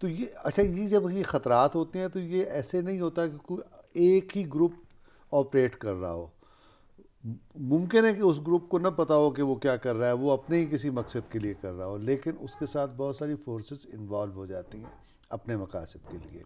تو یہ اچھا، یہ جب یہ خطرات ہوتے ہیں تو یہ ایسے نہیں ہوتا کہ کوئی ایک ہی گروپ آپریٹ کر رہا ہو. ممکن ہے کہ اس گروپ کو نہ پتا ہو کہ وہ کیا کر رہا ہے، وہ اپنے ہی کسی مقصد کے لیے کر رہا ہو، لیکن اس کے ساتھ بہت ساری فورسز انوالو ہو جاتی ہیں اپنے مقاصد کے لیے.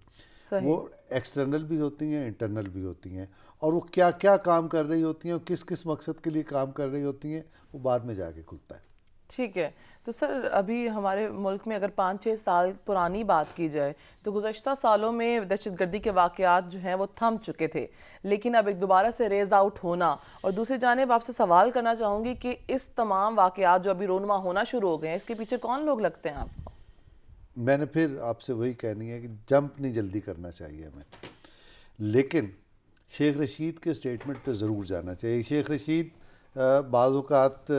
صحیح. وہ ایکسٹرنل بھی ہوتی ہیں، انٹرنل بھی ہوتی ہیں، اور وہ کیا کیا کام کر رہی ہوتی ہیں اور کس کس مقصد کے لیے کام کر رہی ہوتی ہیں وہ بعد میں جا کے کھلتا ہے. ٹھیک ہے. تو سر ابھی ہمارے ملک میں اگر 5-6 سال پرانی بات کی جائے تو گزشتہ سالوں میں دہشت گردی کے واقعات جو ہیں وہ تھم چکے تھے، لیکن اب ایک دوبارہ سے ریز آؤٹ ہونا. اور دوسری جانب آپ سے سوال کرنا چاہوں گی کہ اس تمام واقعات جو ابھی رونما ہونا شروع ہو گئے ہیں، اس کے پیچھے کون لوگ لگتے ہیں آپ کو؟ میں نے پھر آپ سے وہی کہنی ہے کہ جمپ نہیں جلدی کرنا چاہیے ہمیں، لیکن شیخ رشید کے اسٹیٹمنٹ پہ ضرور جانا چاہیے. شیخ رشید بعض اوقات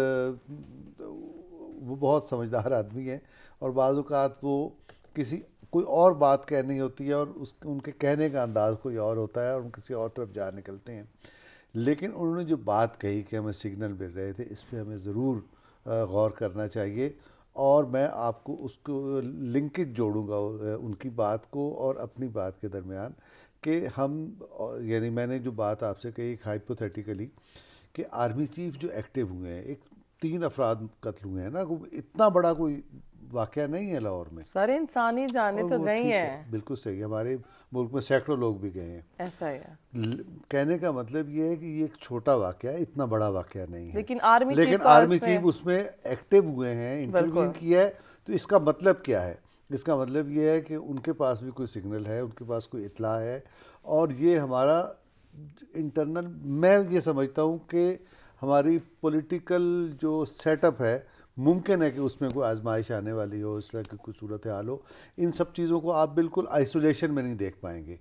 وہ بہت سمجھدار آدمی ہیں، اور بعض اوقات وہ کوئی اور بات کہنی ہوتی ہے اور ان کے کہنے کا انداز کوئی اور ہوتا ہے اور ان کسی اور طرف جا نکلتے ہیں. لیکن انہوں نے جو بات کہی کہ ہمیں سگنل مل رہے تھے، اس پہ ہمیں ضرور غور کرنا چاہیے. اور میں آپ کو اس کو لنکج جوڑوں گا ان کی بات کو اور اپنی بات کے درمیان، کہ ہم یعنی میں نے جو بات آپ سے کہی ایک ہائپوتھیٹیکلی کہ آرمی چیف جو ایکٹیو ہوئے ہیں، ایک 3 افراد قتل ہوئے ہیں نا، اتنا بڑا کوئی واقعہ نہیں ہے لاہور میں. سارے انسانی جانیں اور تو وہ گئی ٹھیک ہے، ہیں. بالکل صحیح ہے، ہمارے ملک میں سینکڑوں لوگ بھی گئے ہیں. ایسا ہی ہے. کہنے کا مطلب یہ ہے کہ یہ ایک چھوٹا واقعہ ہے، اتنا بڑا واقعہ نہیں ہے. لیکن آرمی چیف لیکن کا آرمی اس میں چیف اس میں ایکٹیو ہوئے ہیں، انٹروین کیا ہے. تو اس کا مطلب کیا ہے؟ اس کا مطلب یہ ہے کہ ان کے پاس بھی کوئی سگنل ہے، ان کے پاس کوئی اطلاع ہے. اور یہ ہمارا انٹرنل، میں یہ سمجھتا ہوں کہ ہماری پولیٹیکل جو سیٹ اپ ہے، ممکن ہے کہ اس میں کوئی آزمائش آنے والی ہو، اس طرح کی کوئی صورتحال ہو. ان سب چیزوں کو آپ بالکل آئسولیشن میں نہیں دیکھ پائیں گے.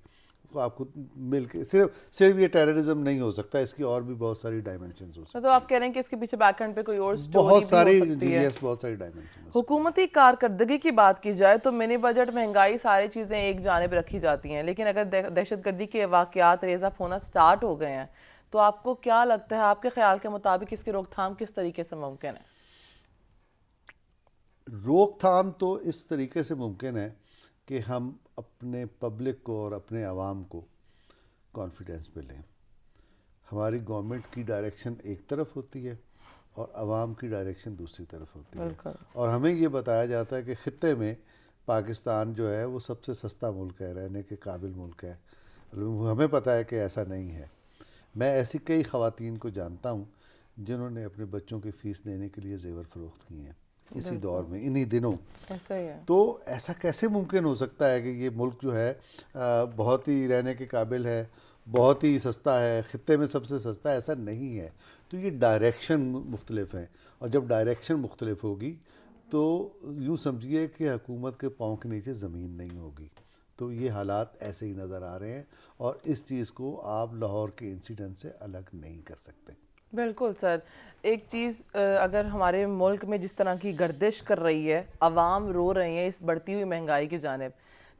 تو آپ کو مل کے صرف یہ ٹیررزم نہیں ہو سکتا، اس کی اور بھی بہت ساری ڈائمنشنز ہو سکتی ہیں. تو آپ کہہ رہے ہیں کہ اس کے پیچھے بیک اینڈ پہ کوئی اور سٹوری بہت بھی ساری ہو سکتی ہے. بہت ساری ڈائمنشن. حکومتی کارکردگی کی بات کی جائے تو منی بجٹ، مہنگائی، ساری چیزیں ایک جانب رکھی جاتی ہیں، لیکن اگر دہشت گردی کے واقعات ریز اپ ہونا سٹارٹ ہو گئے ہیں تو آپ کو کیا لگتا ہے، آپ کے خیال کے مطابق اس کی روک تھام کس طریقے سے ممکن ہے؟ روک تھام تو اس طریقے سے ممکن ہے کہ ہم اپنے پبلک کو اور اپنے عوام کو کانفیڈنس پہ لیں. ہماری گورنمنٹ کی ڈائریکشن ایک طرف ہوتی ہے اور عوام کی ڈائریکشن دوسری طرف ہوتی ہے. اور ہمیں یہ بتایا جاتا ہے کہ خطے میں پاکستان جو ہے وہ سب سے سستا ملک ہے، رہنے کے قابل ملک ہے. ہمیں پتہ ہے کہ ایسا نہیں ہے. میں ایسی کئی خواتین کو جانتا ہوں جنہوں نے اپنے بچوں کی فیس دینے کے لیے زیور فروخت کیے ہیں اسی دور میں، انہی دنوں. ایسا ہی ہے. تو ایسا کیسے ممکن ہو سکتا ہے کہ یہ ملک جو ہے بہت ہی رہنے کے قابل ہے، بہت ہی سستا ہے، خطے میں سب سے سستا ہے؟ ایسا نہیں ہے. تو یہ ڈائریکشن مختلف ہیں، اور جب ڈائریکشن مختلف ہوگی تو یوں سمجھیے کہ حکومت کے پاؤں کے نیچے زمین نہیں ہوگی. تو یہ حالات ایسے ہی نظر آ رہے ہیں، اور اس چیز کو آپ لاہور کے انسیڈنٹ سے الگ نہیں کر سکتے. بالکل سر. ایک چیز اگر ہمارے ملک میں جس طرح کی گردش کر رہی ہے، عوام رو رہے ہیں اس بڑھتی ہوئی مہنگائی کی جانب،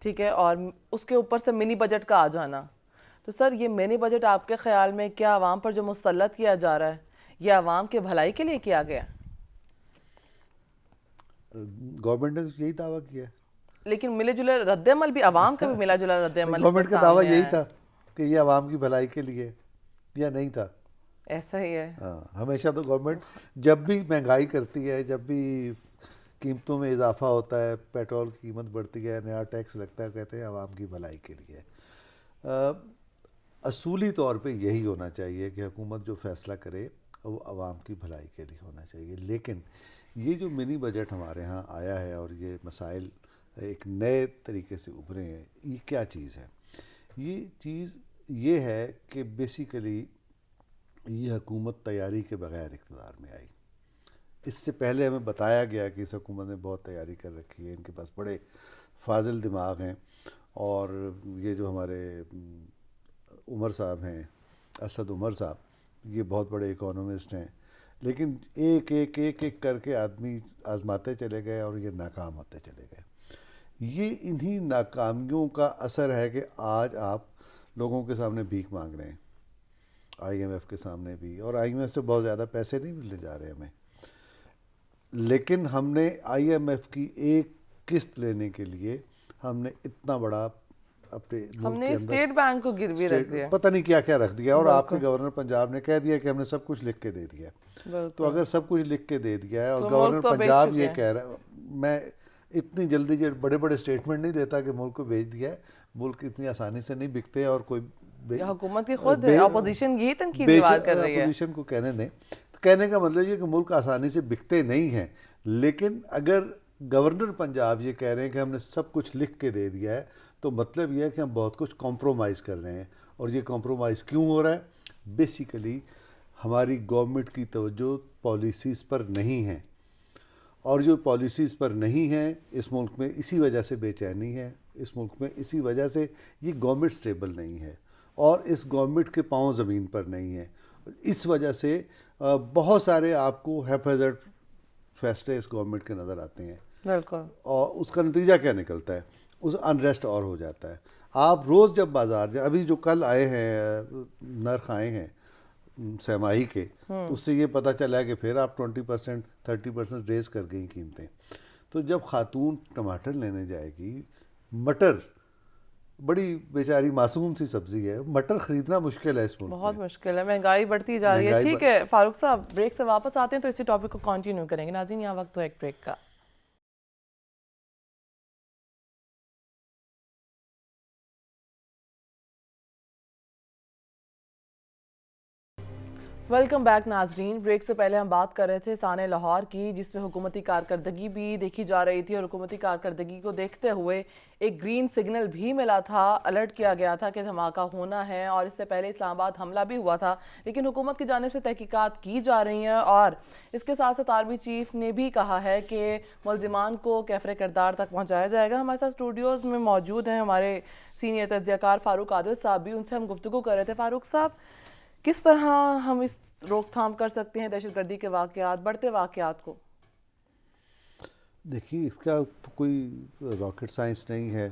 ٹھیک ہے، اور اس کے اوپر سے منی بجٹ کا آ جانا، تو سر یہ منی بجٹ آپ کے خیال میں کیا عوام پر جو مسلط کیا جا رہا ہے یہ عوام کے بھلائی کے لیے کیا گیا؟ گورنمنٹ نے یہی دعویٰ کیا ہے، لیکن ملے جلے رد عمل بھی عوام کا بھی ملا جلا رد عمل گورنمنٹ کا دعویٰ یہی تھا کہ یہ عوام کی بھلائی کے لیے، یا نہیں تھا؟ ایسا ہی ہے. ہاں، ہمیشہ تو گورنمنٹ جب بھی مہنگائی کرتی ہے، جب بھی قیمتوں میں اضافہ ہوتا ہے، پیٹرول کی قیمت بڑھتی ہے، نیا ٹیکس لگتا ہے، کہتے ہیں عوام کی بھلائی کے لیے. اصولی طور پہ یہی ہونا چاہیے کہ حکومت جو فیصلہ کرے وہ عوام کی بھلائی کے لیے ہونا چاہیے. لیکن یہ جو منی بجٹ ہمارے ہاں آیا ہے اور یہ مسائل ایک نئے طریقے سے ابھرے ہیں، یہ کیا چیز ہے؟ یہ چیز یہ ہے کہ بیسیکلی یہ حکومت تیاری کے بغیر اقتدار میں آئی. اس سے پہلے ہمیں بتایا گیا کہ اس حکومت نے بہت تیاری کر رکھی ہے، ان کے پاس بڑے فاضل دماغ ہیں، اور یہ جو ہمارے عمر صاحب ہیں، اسد عمر صاحب، یہ بہت بڑے اکانومسٹ ہیں. لیکن ایک ایک ایک ایک کر کے آدمی آزماتے چلے گئے اور یہ ناکام ہوتے چلے گئے. یہ انہی ناکامیوں کا اثر ہے کہ آج آپ لوگوں کے سامنے بھیک مانگ رہے ہیں، آئی ایم ایف کے سامنے بھی، اور آئی ایم ایف سے بہت زیادہ پیسے نہیں ملنے جا رہے ہمیں. لیکن ہم نے آئی ایم ایف کی ایک قسط لینے کے لیے ہم نے اتنا بڑا اپنے ہم ملک نے کے اندر اسٹیٹ بینک کو گروی رکھ دیا. پتہ نہیں کیا کیا رکھ دیا, اور آپ کے گورنر پنجاب نے کہہ دیا کہ ہم نے سب کچھ لکھ کے دے دیا. تو اگر سب کچھ لکھ کے دے دیا ہے اور گورنر پنجاب یہ کہہ رہا ہے, میں اتنی جلدی بڑے بڑے اسٹیٹمنٹ نہیں دیتا کہ ملک کو بیچ دیا ہے. ملک اتنی آسانی سے نہیں بکتے, اور کوئی حکومت کی خود اپوزیشن یہی تنقیدی بات کر رہی ہے. اپوزیشن کو کہنے دیں, کہنے کا مطلب یہ کہ ملک آسانی سے بکتے نہیں ہیں. لیکن اگر گورنر پنجاب یہ کہہ رہے ہیں کہ ہم نے سب کچھ لکھ کے دے دیا ہے, تو مطلب یہ ہے کہ ہم بہت کچھ کمپرومائز کر رہے ہیں. اور یہ کمپرومائز کیوں ہو رہا ہے؟ بیسیکلی ہماری گورنمنٹ کی توجہ پالیسیز پر نہیں ہے, اور جو پالیسیز پر نہیں ہیں اس ملک میں اسی وجہ سے بے چینی ہے. اس ملک میں اسی وجہ سے یہ گورنمنٹ سٹیبل نہیں ہے, اور اس گورنمنٹ کے پاؤں زمین پر نہیں ہیں. اس وجہ سے بہت سارے آپ کو ہیپیزرڈ فیصلے اس گورنمنٹ کے نظر آتے ہیں. بالکل. اور اس کا نتیجہ کیا نکلتا ہے؟ اس انریسٹ اور ہو جاتا ہے. آپ روز جب بازار جائیں, ابھی جو کل آئے ہیں نرخ آئے ہیں سہ-ماہی کے, اس سے یہ پتہ چلا ہے کہ پھر آپ 20% 30% ریز کر گئی قیمتیں. تو جب خاتون ٹماٹر لینے جائے گی, مٹر بڑی بیچاری معصوم سی سبزی ہے, مٹر خریدنا مشکل ہے اس ملک میں, بہت مشکل ہے, مہنگائی بڑھتی جا رہی ہے. ٹھیک ہے فاروق صاحب, بریک سے واپس آتے ہیں تو اسی ٹاپک کو کنٹینیو کریں گے. ناظرین یہاں وقت ہو ایک بریک کا. ویلکم بیک ناظرین. بریک سے پہلے ہم بات کر رہے تھے سانحہ لاہور کی, جس میں حکومتی کارکردگی بھی دیکھی جا رہی تھی, اور حکومتی کارکردگی کو دیکھتے ہوئے ایک گرین سگنل بھی ملا تھا, الرٹ کیا گیا تھا کہ دھماکہ ہونا ہے. اور اس سے پہلے اسلام آباد حملہ بھی ہوا تھا, لیکن حکومت کی جانب سے تحقیقات کی جا رہی ہیں. اور اس کے ساتھ ساتھ آرمی چیف نے بھی کہا ہے کہ ملزمان کو کیفر کردار تک پہنچایا جائے گا. ہمارے ساتھ اسٹوڈیوز میں موجود ہیں ہمارے سینئر تجزیہ کار فاروق عادل صاحب بھی, ان سے ہم گفتگو کر رہے تھے. فاروق صاحب, کس طرح ہم اس روک تھام کر سکتے ہیں دہشت گردی کے واقعات, بڑھتے واقعات کو؟ دیکھیے, اس کا تو کوئی راکٹ سائنس نہیں ہے.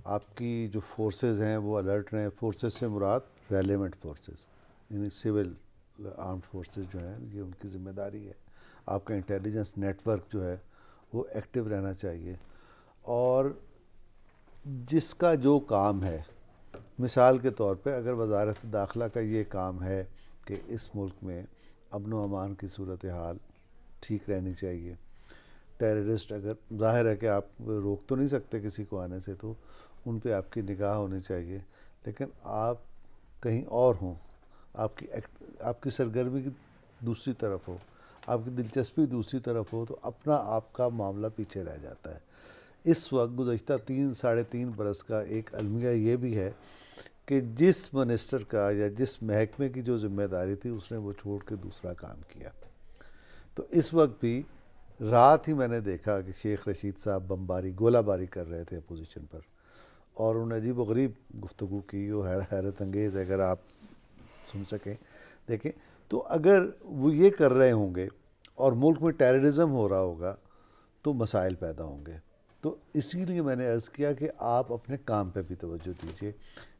آپ کی جو فورسز ہیں وہ الرٹ رہیں. فورسز سے مراد ریلیونٹ فورسز, یعنی سول آرمڈ فورسز جو ہیں, یہ ان کی ذمہ داری ہے. آپ کا انٹیلیجنس نیٹ ورک جو ہے وہ ایکٹیو رہنا چاہیے. اور جس کا جو کام ہے, مثال کے طور پہ اگر وزارت داخلہ کا یہ کام ہے کہ اس ملک میں امن و امان کی صورتحال ٹھیک رہنی چاہیے, ٹیررسٹ اگر ظاہر ہے کہ آپ روک تو نہیں سکتے کسی کو آنے سے, تو ان پہ آپ کی نگاہ ہونی چاہیے. لیکن آپ کہیں اور ہوں, آپ کی سرگرمی کی دوسری طرف ہو, آپ کی دلچسپی دوسری طرف ہو, تو اپنا آپ کا معاملہ پیچھے رہ جاتا ہے. اس وقت گزشتہ 3-3.5 برس کا ایک المیہ یہ بھی ہے کہ جس منسٹر کا یا جس محکمے کی جو ذمہ داری تھی اس نے وہ چھوڑ کے دوسرا کام کیا. تو اس وقت بھی رات ہی میں نے دیکھا کہ شیخ رشید صاحب گولہ باری کر رہے تھے اپوزیشن پر, اور انہوں نے عجیب و غریب گفتگو کی, وہ حیرت انگیز ہے, اگر آپ سن سکیں دیکھیں. تو اگر وہ یہ کر رہے ہوں گے اور ملک میں ٹیررزم ہو رہا ہوگا تو مسائل پیدا ہوں گے. تو اسی لیے میں نے عرض کیا کہ آپ اپنے کام پہ بھی توجہ دیجیے.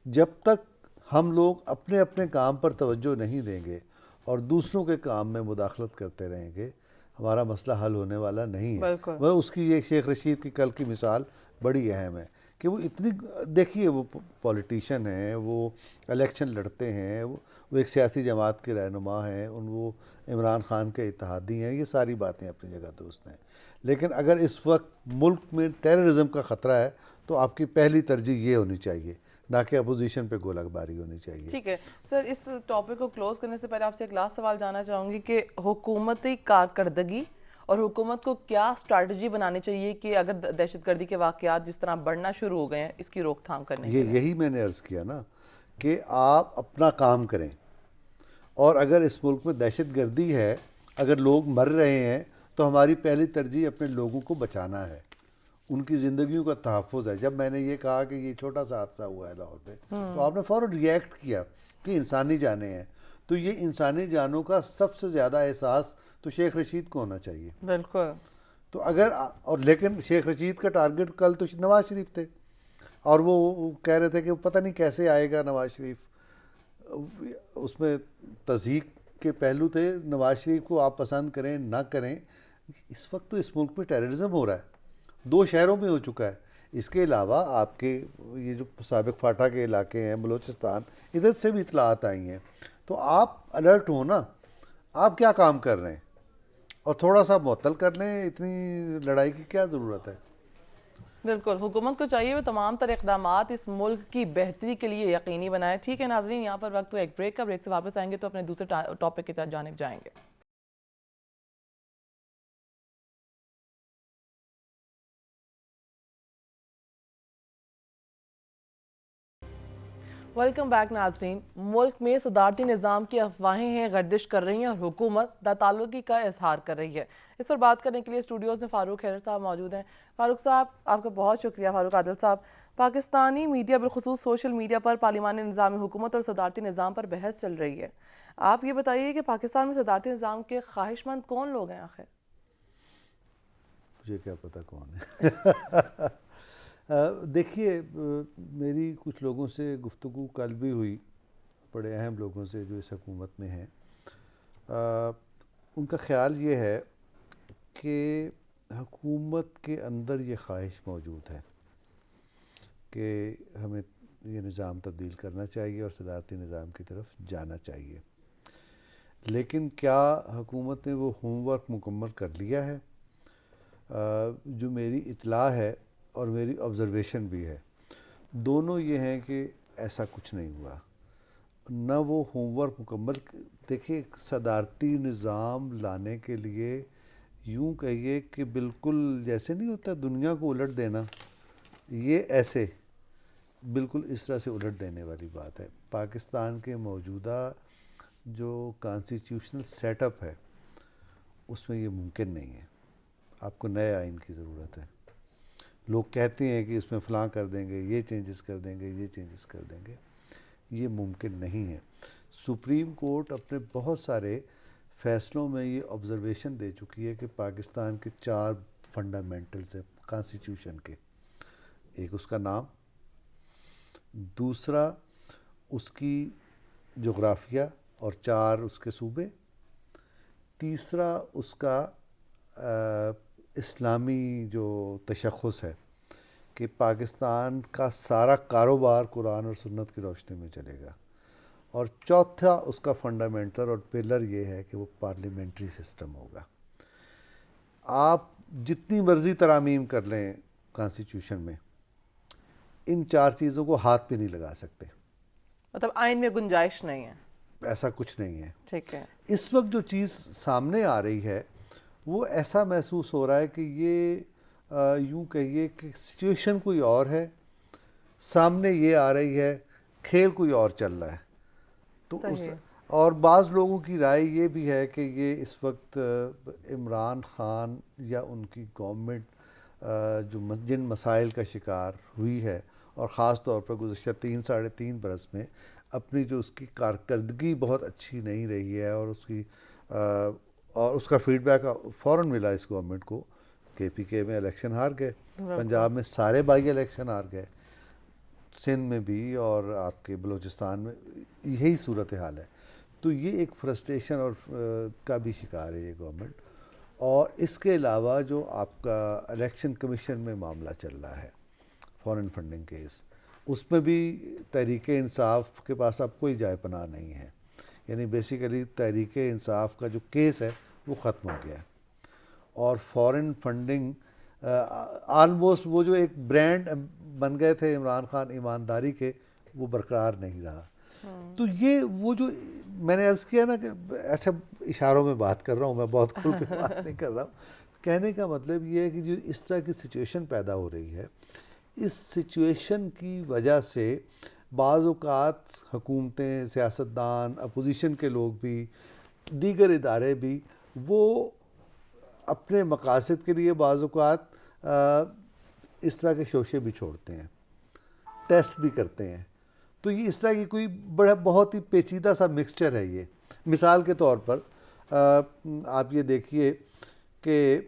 جب تک ہم لوگ اپنے اپنے کام پر توجہ نہیں دیں گے اور دوسروں کے کام میں مداخلت کرتے رہیں گے, ہمارا مسئلہ حل ہونے والا نہیں ہے. وہ اس کی یہ شیخ رشید کی کل کی مثال بڑی اہم ہے کہ وہ اتنی, دیکھیے وہ پولیٹیشین ہیں, وہ الیکشن لڑتے ہیں, وہ ایک سیاسی جماعت کے رہنما ہیں, وہ عمران خان کے اتحادی ہیں, یہ ساری باتیں اپنی جگہ درست ہیں. لیکن اگر اس وقت ملک میں ٹیررزم کا خطرہ ہے تو آپ کی پہلی ترجیح یہ ہونی چاہیے, نہ کہ اپوزیشن پہ گولہ باری ہونی چاہیے. ٹھیک ہے سر, اس ٹاپک کو کلوز کرنے سے پہلے آپ سے ایک لاسٹ سوال جاننا چاہوں گی کہ حکومتی کارکردگی اور حکومت کو کیا اسٹریٹجی بنانی چاہیے کہ اگر دہشت گردی کے واقعات جس طرح بڑھنا شروع ہو گئے ہیں اس کی روک تھام کرنے کے لیے؟ یہی میں نے عرض کیا نا کہ آپ اپنا کام کریں, اور اگر اس ملک میں دہشت گردی ہے, اگر لوگ مر رہے ہیں, تو ہماری پہلی ترجیح اپنے لوگوں کو بچانا ہے, ان کی زندگیوں کا تحفظ ہے. جب میں نے یہ کہا کہ یہ چھوٹا سا حادثہ ہوا ہے لاہور پہ, تو آپ نے فوراً ریئیکٹ کیا کہ انسانی جانیں ہیں. تو یہ انسانی جانوں کا سب سے زیادہ احساس تو شیخ رشید کو ہونا چاہیے. بالکل. تو اگر اور لیکن شیخ رشید کا ٹارگٹ کل تو نواز شریف تھے, اور وہ کہہ رہے تھے کہ پتہ نہیں کیسے آئے گا نواز شریف. اس میں تضحیک کے پہلو تھے. نواز شریف کو آپ پسند کریں نہ کریں, اس وقت تو اس ملک میں ٹیررزم ہو رہا ہے, 2 شہروں میں ہو چکا ہے. اس کے علاوہ آپ کے یہ جو سابق فاٹا کے علاقے ہیں بلوچستان، ادھر سے بھی اطلاعات آئی ہیں، تو آپ الرٹ ہو نا، آپ کیا کام کر رہے ہیں، اور تھوڑا سا معطل کر لیں، اتنی لڑائی کی کیا ضرورت ہے؟ بالکل، حکومت کو چاہیے وہ تمام تر اقدامات اس ملک کی بہتری کے لیے یقینی بنائے. ٹھیک ہے ناظرین، یہاں پر وقت ہو ایک بریک کا. بریک سے واپس آئیں گے تو اپنے دوسرے ٹاپک کی جانب جائیں گے. ویلکم بیک ناظرین. ملک میں صدارتی نظام کی افواہیں ہیں گردش کر رہی ہیں اور حکومت تعلقی کا اظہار کر رہی ہے. اس پر بات کرنے کے لیے اسٹوڈیوز میں فاروق حیدر صاحب موجود ہیں. فاروق صاحب آپ کا بہت شکریہ. فاروق عادل صاحب، پاکستانی میڈیا بالخصوص سوشل میڈیا پر پارلیمانی نظام حکومت اور صدارتی نظام پر بحث چل رہی ہے. آپ یہ بتائیے کہ پاکستان میں صدارتی نظام کے خواہش مند کون لوگ ہیں آخر؟ مجھے کیا پتہ کون ہے. دیکھیے، میری کچھ لوگوں سے گفتگو کل بھی ہوئی، بڑے اہم لوگوں سے جو اس حکومت میں ہیں. ان کا خیال یہ ہے کہ حکومت کے اندر یہ خواہش موجود ہے کہ ہمیں یہ نظام تبدیل کرنا چاہیے اور صدارتی نظام کی طرف جانا چاہیے، لیکن کیا حکومت نے وہ ہوم ورک مکمل کر لیا ہے؟ جو میری اطلاع ہے اور میری آبزرویشن بھی ہے، دونوں یہ ہیں کہ ایسا کچھ نہیں ہوا. نہ وہ ہوم ورک مکمل. دیکھیے، صدارتی نظام لانے کے لیے یوں کہیے کہ بالکل جیسے نہیں ہوتا دنیا کو الٹ دینا، یہ ایسے بالکل اس طرح سے الٹ دینے والی بات ہے. پاکستان کے موجودہ جو کانسٹیٹیوشنل سیٹ اپ ہے اس میں یہ ممکن نہیں ہے. آپ کو نئے آئین کی ضرورت ہے. لوگ کہتے ہیں کہ اس میں فلاں کر دیں گے، یہ چینجز کر دیں گے، یہ چینجز کر دیں گے. یہ ممکن نہیں ہے. سپریم کورٹ اپنے بہت سارے فیصلوں میں یہ آبزرویشن دے چکی ہے کہ پاکستان کے 4 فنڈامنٹلز ہیں کانسٹیٹیوشن کے. ایک اس کا نام، دوسرا اس کی جغرافیہ اور 4 اس کے صوبے، تیسرا اس کا اسلامی جو تشخص ہے کہ پاکستان کا سارا کاروبار قرآن اور سنت کی روشنی میں چلے گا، اور چوتھا اس کا فنڈامنٹل اور پلر یہ ہے کہ وہ پارلیمنٹری سسٹم ہوگا. آپ جتنی مرضی ترامیم کر لیں کانسٹیٹیوشن میں، ان 4 چیزوں کو ہاتھ پہ نہیں لگا سکتے. مطلب آئین میں گنجائش نہیں ہے؟ ایسا کچھ نہیں ہے. ٹھیک ہے. اس وقت جو چیز سامنے آ رہی ہے وہ ایسا محسوس ہو رہا ہے کہ یہ یوں کہیے کہ سچویشن کوئی اور ہے، سامنے یہ آ رہی ہے، کھیل کوئی اور چل رہا ہے. تو صحیح. اور بعض لوگوں کی رائے یہ بھی ہے کہ یہ اس وقت عمران خان یا ان کی گورنمنٹ جن مسائل کا شکار ہوئی ہے، اور خاص طور پر گزشتہ 3 ساڑھے 3 برس میں اپنی جو اس کی کارکردگی بہت اچھی نہیں رہی ہے، اور اس کا فیڈ بیک فوراً ملا اس گورنمنٹ کو. کے پی کے میں الیکشن ہار گئے، پنجاب میں سارے بائی الیکشن ہار گئے، سندھ میں بھی، اور آپ کے بلوچستان میں یہی صورتحال ہے. تو یہ ایک فرسٹریشن اور کا بھی شکار ہے یہ گورنمنٹ. اور اس کے علاوہ جو آپ کا الیکشن کمیشن میں معاملہ چل رہا ہے، فارن فنڈنگ کیس، اس میں بھی تحریک انصاف کے پاس اب کوئی جائے پناہ نہیں ہے. یعنی بیسیکلی تحریک انصاف کا جو کیس ہے وہ ختم ہو گیا ہے، اور فارن فنڈنگ آلموسٹ وہ جو ایک برانڈ بن گئے تھے عمران خان ایمانداری کے، وہ برقرار نہیں رہا. تو یہ وہ جو میں نے عرض کیا نا کہ اچھا اشاروں میں بات کر رہا ہوں، میں بہت کھل کے بات نہیں کر رہا ہوں. کہنے کا مطلب یہ ہے کہ جو اس طرح کی سچویشن پیدا ہو رہی ہے، اس سچویشن کی وجہ سے بعض اوقات حکومتیں، سیاستدان، اپوزیشن کے لوگ بھی، دیگر ادارے بھی، وہ اپنے مقاصد کے لیے بعض اوقات اس طرح کے شوشے بھی چھوڑتے ہیں، ٹیسٹ بھی کرتے ہیں. تو یہ اس طرح کی کوئی بہت ہی پیچیدہ سا مکسچر ہے یہ. مثال کے طور پر آپ یہ دیکھیے کہ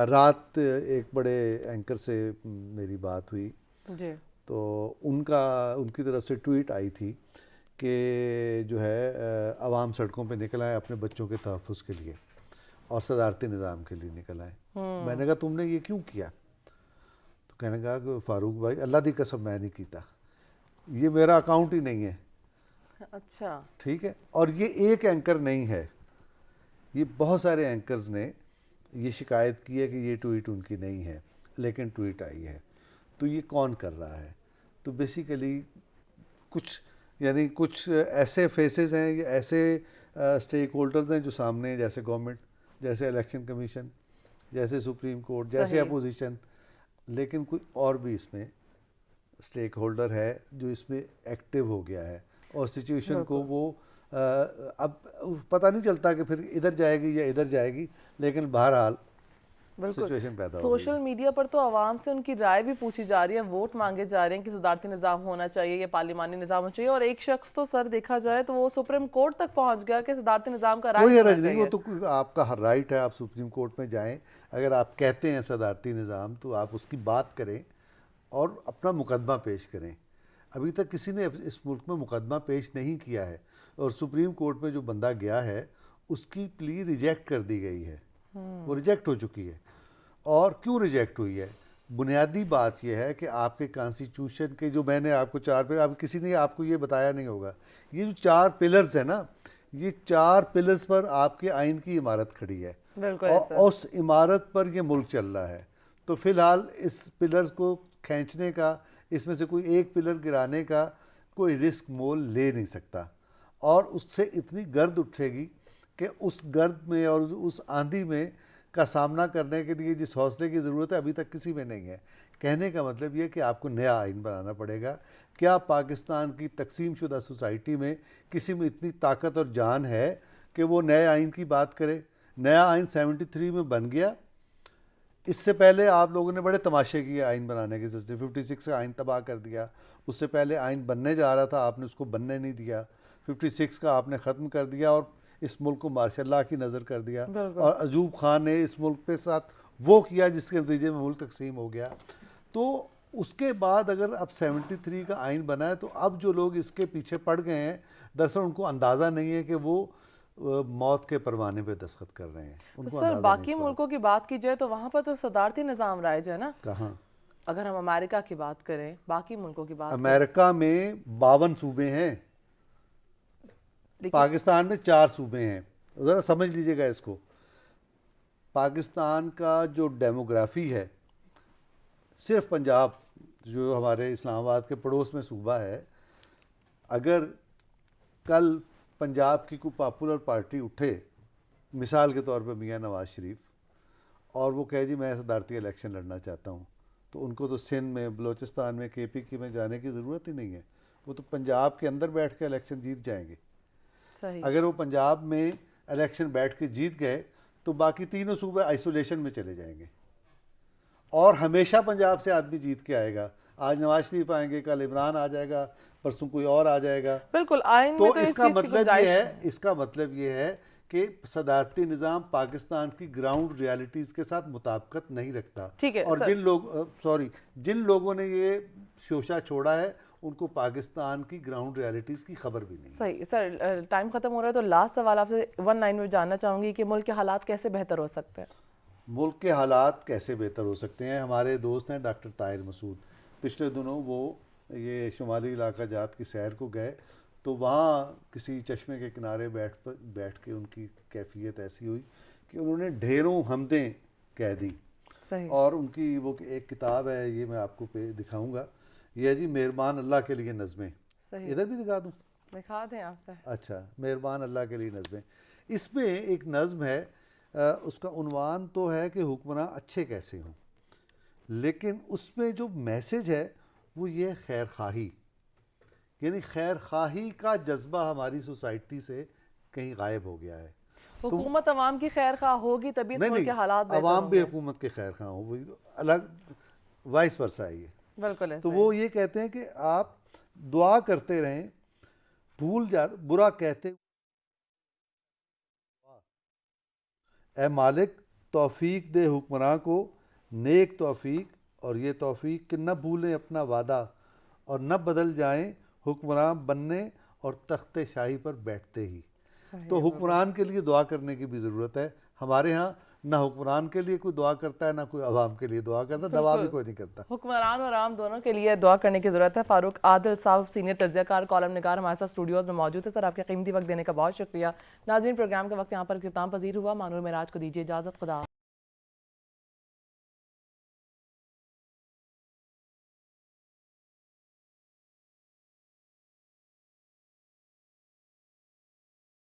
رات ایک بڑے اینکر سے میری بات ہوئی، جی، تو ان کی طرف سے ٹویٹ آئی تھی کہ جو ہے عوام سڑکوں پہ نکل آئے اپنے بچوں کے تحفظ کے لیے اور صدارتی نظام کے لیے نکل آئے. میں نے کہا تم نے یہ کیوں کیا؟ تو تو کہنے لگا کہ فاروق بھائی اللہ دی قسم میں نہیں کیتا, یہ میرا اکاؤنٹ ہی نہیں ہے. اچھا ٹھیک ہے, اور یہ ایک اینکر نہیں ہے, یہ بہت سارے اینکرز نے یہ شکایت کی ہے کہ یہ ٹویٹ ان کی نہیں ہے لیکن ٹویٹ آئی ہے. تو یہ کون کر رہا ہے؟ تو بیسیکلی کچھ ایسے فیسز ہیں یا ایسے اسٹیک ہولڈرز ہیں جو سامنے ہیں, جیسے گورنمنٹ, جیسے الیکشن کمیشن, جیسے سپریم کورٹ, جیسے اپوزیشن, لیکن کوئی اور بھی اس میں اسٹیک ہولڈر ہے جو اس میں ایکٹیو ہو گیا ہے, اور سچویشن کو وہ اب پتہ نہیں چلتا کہ پھر ادھر جائے گی یا ادھر جائے گی, لیکن بہرحال سچویشن پیدا ہو گئی. سوشل میڈیا پر تو عوام سے ان کی رائے بھی پوچھی جا رہی ہے, ووٹ مانگے جا رہے ہیں کہ صدارتی نظام ہونا چاہیے یا پارلیمانی نظام ہونا چاہیے, اور ایک شخص تو سر دیکھا جائے تو وہ سپریم کورٹ تک پہنچ گیا کہ صدارتی نظام کا رائے کوئی ہونا حرج نہیں, چاہیے. وہ تو آپ کا ہر رائٹ ہے, آپ سپریم کورٹ میں جائیں, اگر آپ کہتے ہیں صدارتی نظام تو آپ اس کی بات کریں اور اپنا مقدمہ پیش کریں. ابھی تک کسی نے اس ملک میں مقدمہ پیش نہیں کیا ہے, اور سپریم کورٹ میں جو بندہ گیا ہے اس کی پلی ریجیکٹ کر دی گئی ہے, وہ ریجیکٹ ہو چکی ہے. اور کیوں ریجیکٹ ہوئی ہے؟ بنیادی بات یہ ہے کہ آپ کے کانسٹیٹیوشن کے جو میں نے آپ کو 4 پلر, اب کسی نے آپ کو یہ بتایا نہیں ہوگا, یہ جو 4 پلرز ہیں نا, یہ 4 پلرز پر آپ کے آئین کی عمارت کھڑی ہے, اور اس عمارت پر یہ ملک چل رہا ہے. تو فی الحال اس پلرز کو کھینچنے کا, اس میں سے کوئی ایک پلر گرانے کا کوئی رسک مول لے نہیں سکتا, اور اس سے اتنی گرد اٹھے گی کہ اس گرد میں اور اس آندھی میں کا سامنا کرنے کے لیے جس حوصلے کی ضرورت ہے ابھی تک کسی میں نہیں ہے. کہنے کا مطلب یہ کہ آپ کو نیا آئین بنانا پڑے گا. کیا پاکستان کی تقسیم شدہ سوسائٹی میں کسی میں اتنی طاقت اور جان ہے کہ وہ نئے آئین کی بات کرے؟ نیا آئین 73 میں بن گیا, اس سے پہلے آپ لوگوں نے بڑے تماشے کیے آئین بنانے کے سلسلے. 56 کا آئین تباہ کر دیا, اس سے پہلے آئین بننے جا رہا تھا, آپ نے اس کو بننے نہیں دیا. 56 کا آپ نے ختم کر دیا اور اس ملک کو ماشاء اللہ کی نظر کر دیا, اور ایوب خان نے اس ملک کے ساتھ وہ کیا جس کے نتیجے میں ملک تقسیم ہو گیا. تو اس کے بعد اگر اب 73 کا آئین بنا ہے تو اب جو لوگ اس کے پیچھے پڑ گئے ہیں, دراصل ان کو اندازہ نہیں ہے کہ وہ موت کے پروانے پہ دستخط کر رہے ہیں. ان کو سر باقی ملکوں کی بات کی جائے تو وہاں پر تو صدارتی نظام رائج ہے نا. کہاں؟ اگر ہم امریکہ کی بات کریں, باقی ملکوں کی بات کریں, امریکہ میں 52 صوبے ہیں, پاکستان میں 4 صوبے ہیں. ذرا سمجھ لیجئے گا اس کو. پاکستان کا جو ڈیموگرافی ہے, صرف پنجاب جو ہمارے اسلام آباد کے پڑوس میں صوبہ ہے, اگر کل پنجاب کی کوئی پاپولر پارٹی اٹھے, مثال کے طور پہ میاں نواز شریف, اور وہ کہے جی میں صدارتی الیکشن لڑنا چاہتا ہوں, تو ان کو تو سندھ میں, بلوچستان میں, KPK میں جانے کی ضرورت ہی نہیں ہے, وہ تو پنجاب کے اندر بیٹھ کے الیکشن جیت جائیں گے. اگر وہ پنجاب میں الیکشن بیٹھ کے جیت گئے تو باقی تینوں صوبے آئسولیشن میں چلے جائیں گے, اور ہمیشہ پنجاب سے آدمی جیت کے آئے گا. آج نواز شریف آئیں گے, کل عمران آ جائے گا, پرسوں کوئی اور آ جائے گا. بالکل آئین تو میں اس کا مطلب یہ ہے کہ صدارتی نظام پاکستان کی گراؤنڈ ریالٹیز کے ساتھ مطابقت نہیں رکھتا. اور جن لوگوں نے یہ شوشہ چھوڑا ہے ان کو پاکستان کی گراؤنڈ ریالٹیز کی خبر بھی نہیں. صحیح سر, ٹائم ختم ہو رہا ہے تو لاسٹ سوال آپ سے 1 لائن میں جاننا چاہوں گی کہ ملک کے حالات کیسے بہتر ہو سکتے ہیں؟ ملک کے حالات کیسے بہتر ہو سکتے ہیں؟ ہمارے دوست ہیں ڈاکٹر طاہر مسعود, پچھلے دنوں وہ یہ شمالی علاقہ جات کی سیر کو گئے, تو وہاں کسی چشمے کے کنارے بیٹھ کے ان کی کیفیت ایسی ہوئی کہ انہوں نے ڈھیروں حمدیں کہہ دیں. اور ان کی وہ ایک کتاب ہے, یہ میں آپ کو دکھاؤں گا, یہ ہے جی مہربان اللہ کے لیے نظمیں. ادھر بھی دکھا دوں؟ دکھا دیں آپ سے. اچھا, مہربان اللہ کے لیے نظمیں. اس میں ایک نظم ہے, اس کا عنوان تو ہے کہ حکمراں اچھے کیسے ہوں, لیکن اس میں جو میسج ہے وہ یہ خیر خواہی, یعنی خیر خواہی کا جذبہ ہماری سوسائٹی سے کہیں غائب ہو گیا ہے. حکومت عوام کی خیر خواہ ہوگی تبھی اس ملک کے حالات بہتر ہوں گے. عوام بھی حکومت کے خیر خواہ ہوں, الگ وائس ورسا ہے یہ. بالکل. تو وہ یہ کہتے ہیں کہ آپ دعا کرتے رہیں, برا کہتے, اے مالک توفیق دے حکمراں کو نیک توفیق, اور یہ توفیق کہ نہ بھولیں اپنا وعدہ اور نہ بدل جائیں حکمراں بننے اور تخت شاہی پر بیٹھتے ہی. تو حکمران کے لیے دعا کرنے کی بھی ضرورت ہے. ہمارے ہاں نہ حکمران کے لیے کوئی دعا کرتا ہے نہ کوئی عوام کے لیے دعا کرتا ہے، دعا بھی کوئی نہیں کرتا. حکمران اور عام دونوں کے لیے دعا کرنے کی ضرورت ہے. فاروق عادل صاحب سینئر تجزیہ کار کالم نگار ہمارے ساتھ اسٹوڈیوز میں موجود ہے. سر آپ کے قیمتی وقت دینے کا بہت شکریہ. ناظرین پروگرام کا وقت یہاں پر اختتام پذیر ہوا. مانور معراج کو دیجیے اجازت. خدا